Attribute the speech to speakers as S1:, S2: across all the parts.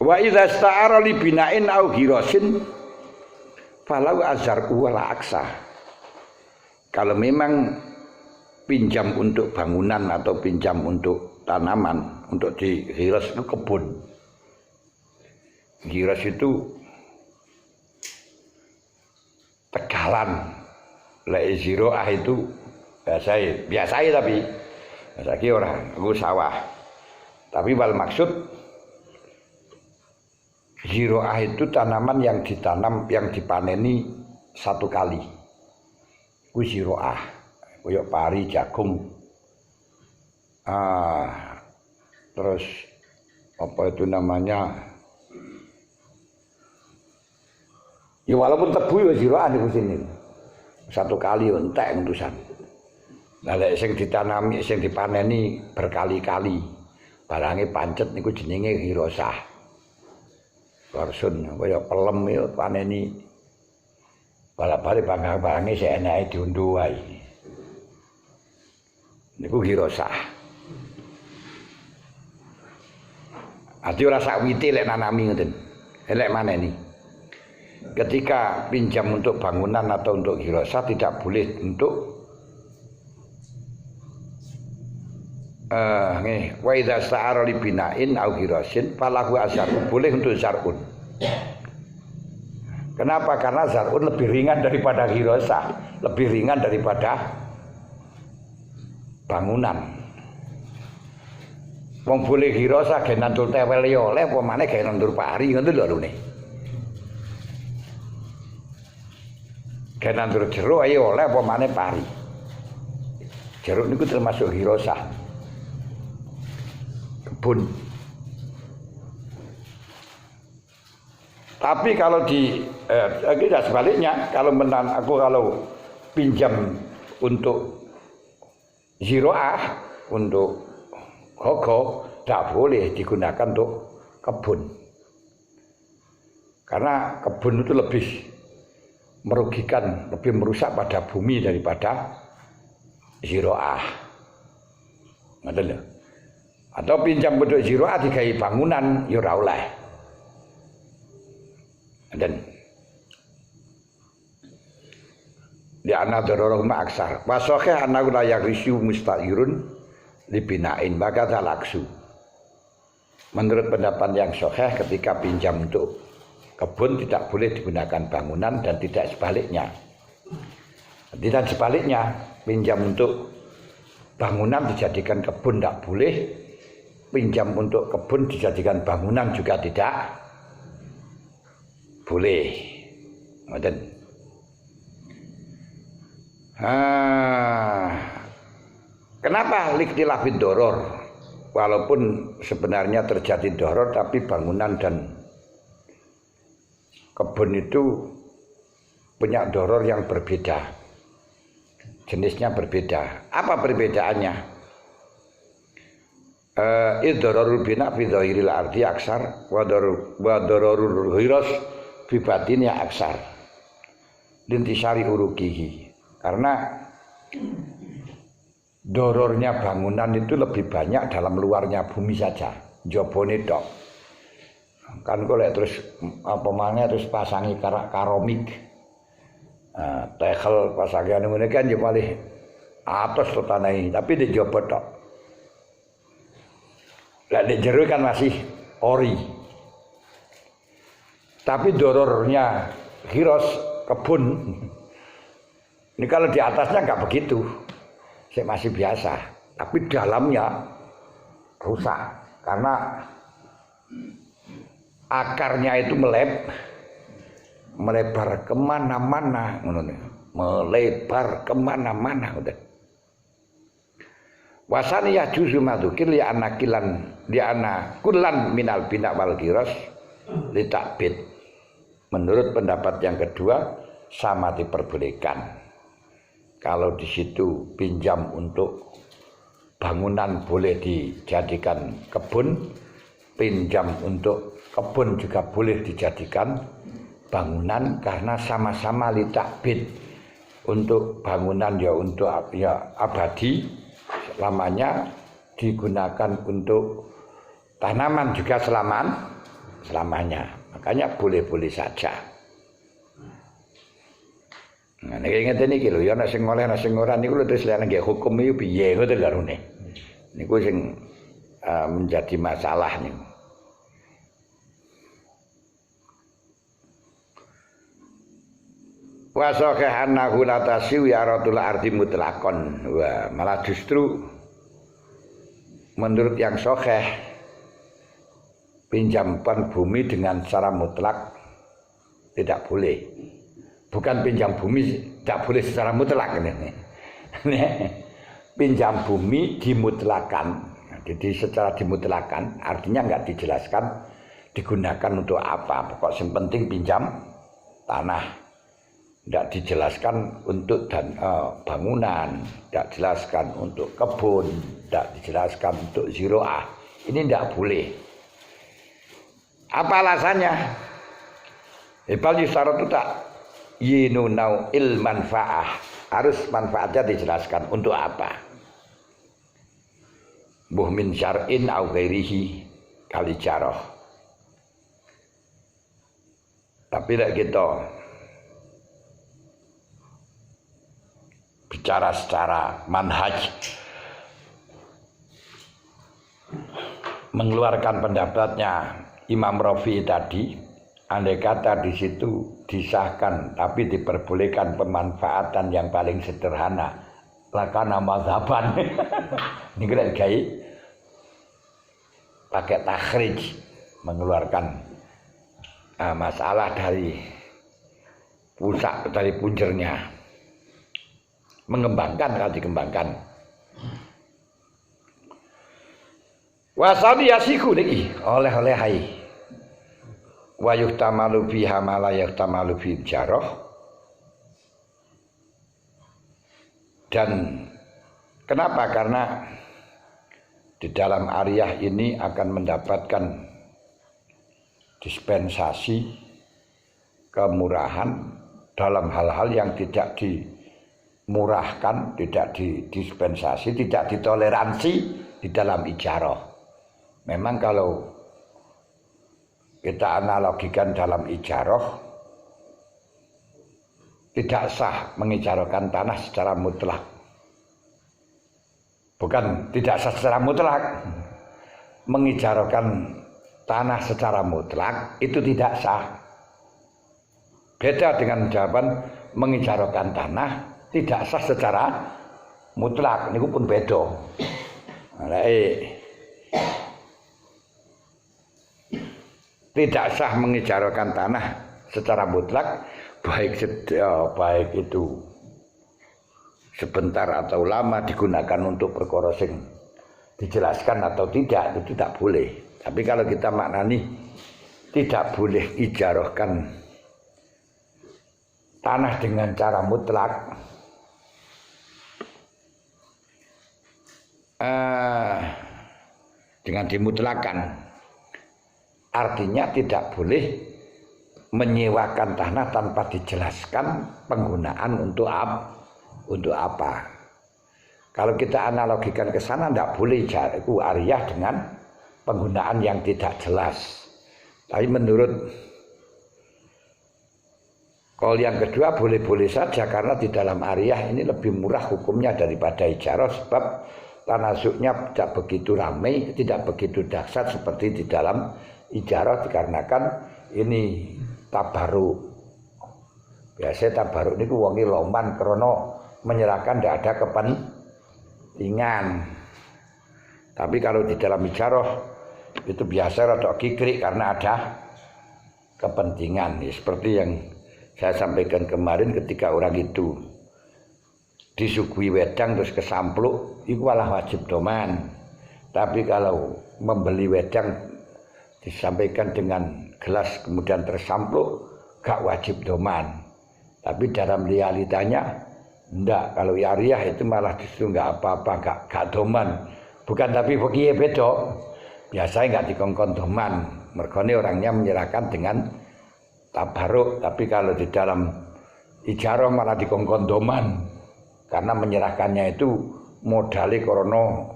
S1: Wa idza sta'ara li bina'in au ghirasin falau azarku wala aksa. Kalau memang pinjam untuk bangunan atau pinjam untuk tanaman, untuk dihiras itu kebun. Hiras itu tegalan. Lek ziroah itu biasa tapi saiki ora, aku sawah. Tapi wal maksud ziroah itu tanaman yang ditanam, yang dipaneni satu kali. Ku ziroah, koyok pari, jagung. Terus apa itu namanya? Ya walaupun tebu ya ziroah di sini. Satu kali entek entusan. Lah lek sing ditanami, sing dipaneni berkali-kali. Barange pancet niku jenenge hirosah. Warsun kaya pelem ya paneni bala-bali barang-barange sik enake diundhuh wae. Niku hirosah. Ati ora sak wite lek nanami ngoten. Lek maneni. Ketika pinjam untuk bangunan atau untuk hirosah tidak boleh untuk wa idza sta'ara li bina'in au hirasin falahu azarun, boleh untuk zarun. Kenapa? Karena zarun lebih ringan daripada hirosah, lebih ringan daripada bangunan. Wong boleh hirosah ge nandur tewel ya oleh apa maneh ge nandur pari ngono lho lune. Ge nandur jeruk ayo oleh apa maneh pari. Jeruk niku termasuk hirosah. Kebun. Tapi kalau tidak sebaliknya, kalau pinjam untuk ziroah, untuk hogo, tidak boleh digunakan untuk kebun. Karena kebun itu lebih merugikan, lebih merusak pada bumi daripada ziroah. Ngerti lho? Atau pinjam untuk ziroah digawe bangunan ya ora oleh. Dan di ana dararah aksar. Wasakhe ana la yaghsyu musta'irun libinain maka talaksu. Menurut pendapat yang sahih ketika pinjam untuk kebun tidak boleh digunakan bangunan dan tidak sebaliknya. Tidak sebaliknya, pinjam untuk bangunan dijadikan kebun tidak boleh. Pinjam untuk kebun dijadikan bangunan juga tidak boleh. Ngoten. Kenapa liktilafid doror? Walaupun sebenarnya terjadi doror, tapi bangunan dan kebun itu punya doror yang berbeda. Jenisnya berbeda. Apa perbedaannya? Idororul bina fi dhahiril ardi aksar wa dororul hiras fi batinnya aksar lintisari urukihi. Karena dorornya bangunan itu lebih banyak dalam luarnya bumi saja, jobone tok. Kan kok terus apa maneh terus pasangi karomik. Tekel pasangan ngene kan yo malih atos to tanahe, tapi di jaba tok. Lah di jero kan masih ori. Tapi dorornya hiros kebun. Ini kalau di atasnya enggak begitu. Masih biasa, tapi dalamnya rusak karena akarnya itu melebar kemana-mana, melebar kemana-mana. Wasani ya juzu madukir li anakilan li anakulan minal bina wal giras li takbid. Menurut pendapat yang kedua sama diperbolehkan. Kalau di situ pinjam untuk bangunan boleh dijadikan kebun, pinjam untuk kebun juga boleh dijadikan bangunan karena sama-sama li takbid. Untuk bangunan ya untuk ya abadi selamanya, digunakan untuk tanaman juga selamanya. Makanya boleh-boleh saja. Nah, nek ngeten iki lho ya nek sing oleh nek sing ora niku lho terus liyane nggih hukum iki piye ngoten lho rene. Niku sing menjadi masalah niku. Wa sahihannahu la tasiu ya ratul ardi mutlaqon. Wah, malah justru menurut yang sahih pinjamkan bumi dengan secara mutlak tidak boleh. Bukan pinjam bumi tidak boleh secara mutlak ini. Pinjam bumi dimutlakan. Jadi secara dimutlakan artinya enggak dijelaskan digunakan untuk apa. Pokok yang penting pinjam tanah. Tidak dijelaskan untuk bangunan, tidak dijelaskan untuk kebun, tidak dijelaskan untuk ziroah. Ini tidak boleh. Apa alasannya? Bal yusaratu tak yinunau il manfaah. Harus manfaatnya dijelaskan untuk apa. Buh min syar'in au ghairihi kalijaroh. Tapi tidak gitu. Bicara secara manhaj, mengeluarkan pendapatnya Imam Rafi'i tadi, andai kata di situ disahkan tapi diperbolehkan pemanfaatan yang paling sederhana, lakana mazhaban. Ini kira gaya pakai takhrij, mengeluarkan masalah dari pusat dari punjernya. Mengembangkan kalau dikembangkan. Wasabi yasiku niki oleh-oleh hai. Wa yuhtamalu fiha ma la yuhtamalu fi jarah. Dan kenapa? Karena di dalam ariyah ini akan mendapatkan dispensasi kemurahan dalam hal-hal yang tidak dimurahkan, tidak didispensasi, tidak ditoleransi di dalam ijarah. Memang kalau kita analogikan dalam ijarah, tidak sah mengijarahkan tanah secara mutlak. Bukan tidak sah secara mutlak, mengijarahkan tanah secara mutlak itu tidak sah. Beda dengan jawaban mengijarahkan tanah tidak sah secara mutlak, ini pun beda. Tidak sah mengijarahkan tanah secara mutlak, baik itu sebentar atau lama digunakan untuk perkara sing dijelaskan atau tidak, itu tidak boleh. Tapi kalau kita maknani tidak boleh ijarahkan tanah dengan cara mutlak, dengan dimutlakan, artinya tidak boleh menyewakan tanah tanpa dijelaskan penggunaan untuk apa. Kalau kita analogikan ke sana, tidak boleh itu ariyah dengan penggunaan yang tidak jelas. Tapi menurut kalau yang kedua boleh-boleh saja, karena di dalam ariyah ini lebih murah hukumnya daripada ijarah, sebab tanasuknya tidak begitu ramai, tidak begitu dahsyat seperti di dalam ijarah, dikarenakan ini tabaruk. Biasanya tabaruk ini wongi loman karena menyerahkan tidak ada kepentingan. Tapi kalau di dalam ijarah itu biasa rada kikrik karena ada kepentingan. Ya, seperti yang saya sampaikan kemarin ketika orang itu disuguhi wedang terus kesampluk, itu malah wajib doman. Tapi kalau membeli wedang disampaikan dengan gelas kemudian tersampluk, gak wajib doman. Tapi dalam realitanya enggak, kalau ariyah itu malah justru enggak apa-apa, gak doman. Bukan tapi begini beda. Biasanya enggak dikongkon doman. Mergone orangnya menyerahkan dengan tabaruk, tapi kalau di dalam ijarah malah dikongkon doman. Karena menyerahkannya itu modali korono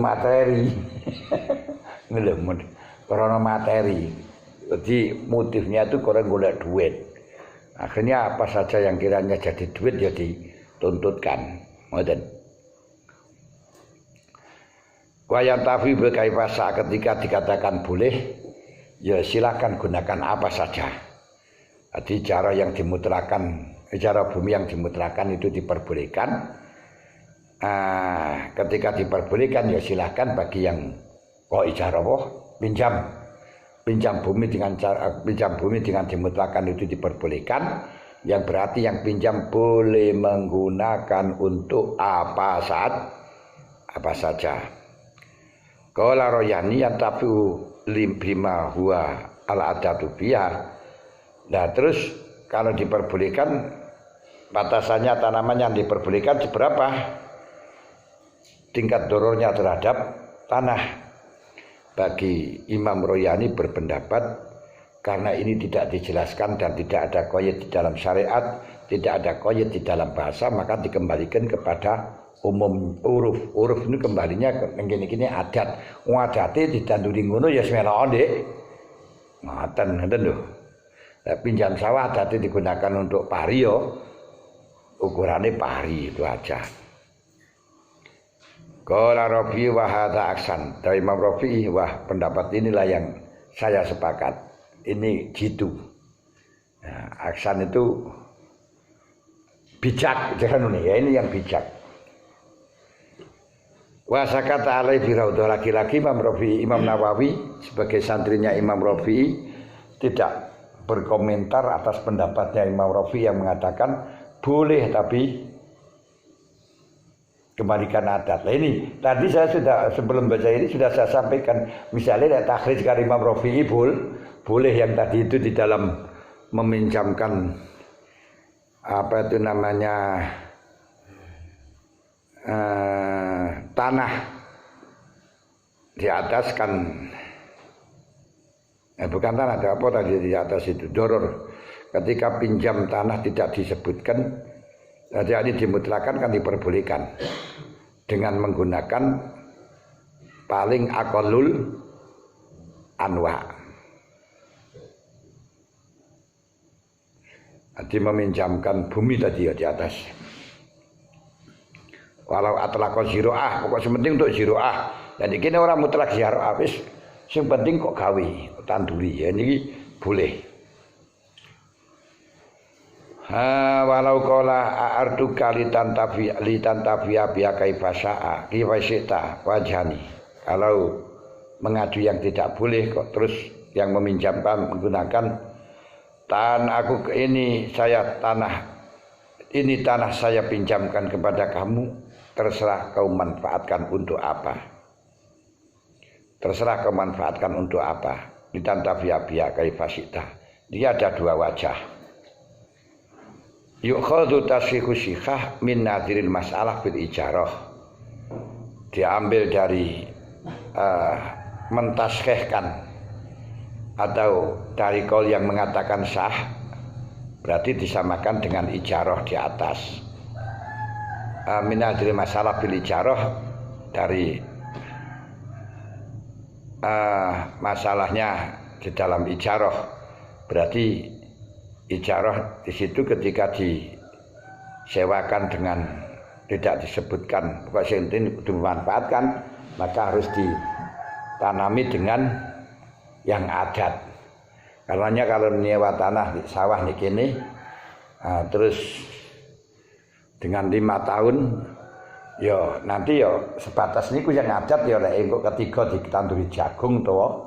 S1: materi. karena materi. Jadi motifnya itu karena golek duit. Akhirnya apa saja yang kiranya jadi duit ya dituntutkan. Ngoten. Wa yantafi bil kaifasa ketika dikatakan boleh ya silakan gunakan apa saja. Jadi cara yang dimutlakan, cara bumi yang dimutlakan itu diperbolehkan. Ketika diperbolehkan ya silakan bagi yang kok ijarah pinjam bumi dengan dimutlakan itu diperbolehkan. Yang berarti yang pinjam boleh menggunakan untuk apa saja. Qala Royani yang tafu bima huwa al-adatu biha. Nah terus kalau diperbolehkan batasannya tanaman yang diperbolehkan seberapa tingkat dorornya terhadap tanah. Bagi Imam Royani berpendapat karena ini tidak dijelaskan dan tidak ada qaid di dalam syariat, tidak ada qaid di dalam bahasa, maka dikembalikan kepada umum uruf. Uruf ini kembalinya ngene-ngene adat. Wong adate didanduri ngono ya semelok Dik. Ngoten lho. Pinjam sawah adate digunakan untuk pari yo. Ukurannya pari itu aja. Qala Rafi wa hadza aksan. Dari Imam Rafi, wah pendapat inilah yang saya sepakat. Ini jitu. Nah, aksan itu bijak, jangan ya ini yang bijak. Wa sakata alai fi raudhah, laki-laki Imam Nawawi sebagai santrinya Imam Rafi'i tidak berkomentar atas pendapatnya Imam Rafi'i yang mengatakan boleh tapi kembalikan adat. Nah ini tadi saya sudah sebelum baca ini sudah saya sampaikan misalnya takhrij dari Imam Rafi'i boleh yang tadi itu di dalam meminjamkan apa itu namanya tanah di atas kan bukan tanah ada apa tadi di atas itu doror ketika pinjam tanah tidak disebutkan jadi dimutlakan kan diperbolehkan dengan menggunakan paling aqallul anwa. Jadi meminjamkan bumi tadi ya di atas. Walau atlaqo ziroah, pokok sementing untuk ziroah. Dan ini orang mutlak ziroah, wis sing penting kok gawe tanduri ya ini boleh. Walau qala a'artu kalitan tafia biya kaifasha kifasyita wajhani. Kalau mengadu yang tidak boleh kok terus yang meminjamkan menggunakan tanah saya pinjamkan kepada kamu, terserah kau manfaatkan untuk apa. Terserah kau manfaatkan untuk apa. Ditantafia biya kaifasita. Dia ada dua wajah. Yukhadhu tashihu syikhah min nadhiril mas'alah bil ijarah. Diambil dari mentaskhihkan atau dari qaul yang mengatakan sah, berarti disamakan dengan ijarah di atas. Minadil masalah bil ijarah dari masalahnya di dalam ijarah, berarti ijarah di situ ketika disewakan dengan tidak disebutkan pokoknya dimanfaatkan, maka harus ditanami dengan yang adat. Karenanya kalau nyewa tanah di sawah nih kini, terus dengan 5 tahun, yo nanti yo sebatas niku yang adat yo lek engko ketiga ditanduri jagung to,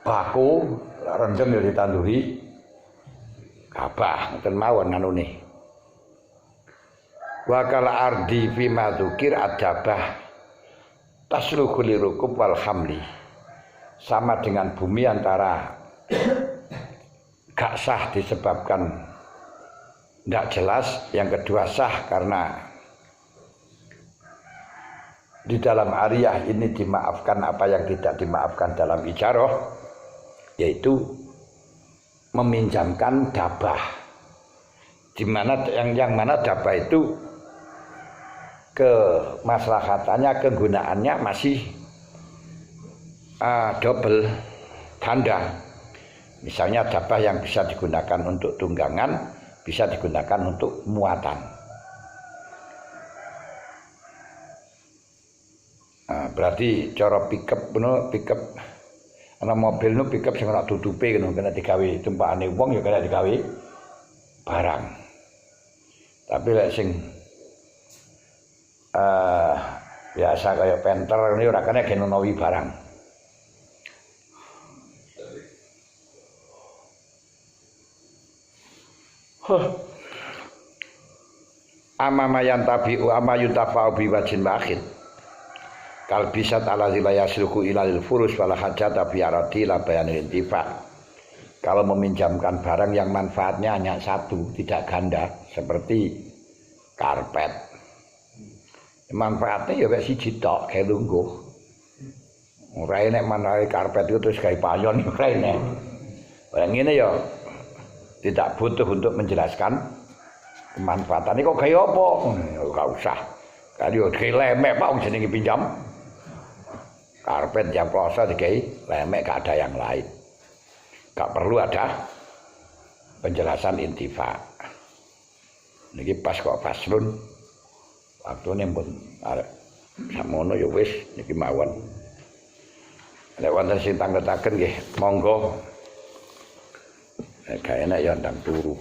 S1: baku, rendeng yo ditanduri gabah, ngoten mawon anune. Wa kala ardi fi madzukir adabah tasluhu lirukub wal hamli. Sama dengan bumi antara gak sah disebabkan tidak jelas, yang kedua sah karena di dalam ariyah ini dimaafkan apa yang tidak dimaafkan dalam ijarah, yaitu meminjamkan dabah, di mana yang mana dabah itu kemaslahatannya, kegunaannya masih double ganda. Misalnya dabah yang bisa digunakan untuk tunggangan bisa digunakan untuk muatan. Berarti cara pickup ana mobil nu pickup sing ora tutupe ngono kena digawe tumpakane wong ya kena digawe barang. Tapi lek sing biasa kaya penter ini ora kena genonowi barang. Amamayan tabi'u amayuntafa'u biwajin wahid kal bisat ala zilayasluku ilalil furus wala hajata biarati la bayanil intifa. Kalau meminjamkan barang yang manfaatnya hanya satu, tidak ganda, seperti karpet. Manfaatnya ya kayak siji tok, kayak lungguh. Ora enek manfaat karpet itu terus gawe payon ora enek. Barang ngene ya tidak butuh untuk menjelaskan kemanfaatan. Ini kok kayak apa? Enggak usah. Kali yo lemek Pak jenenge pinjam. Karpet yang kloso digawe lemek gak ada yang lain. Gak perlu ada penjelasan intifa. Niki pas kok faslun. Waktune pun arek samono ya wis niki mawon. Nek wonten sing tanggetaken nggih monggo. Nek gak enak ya ndang turu.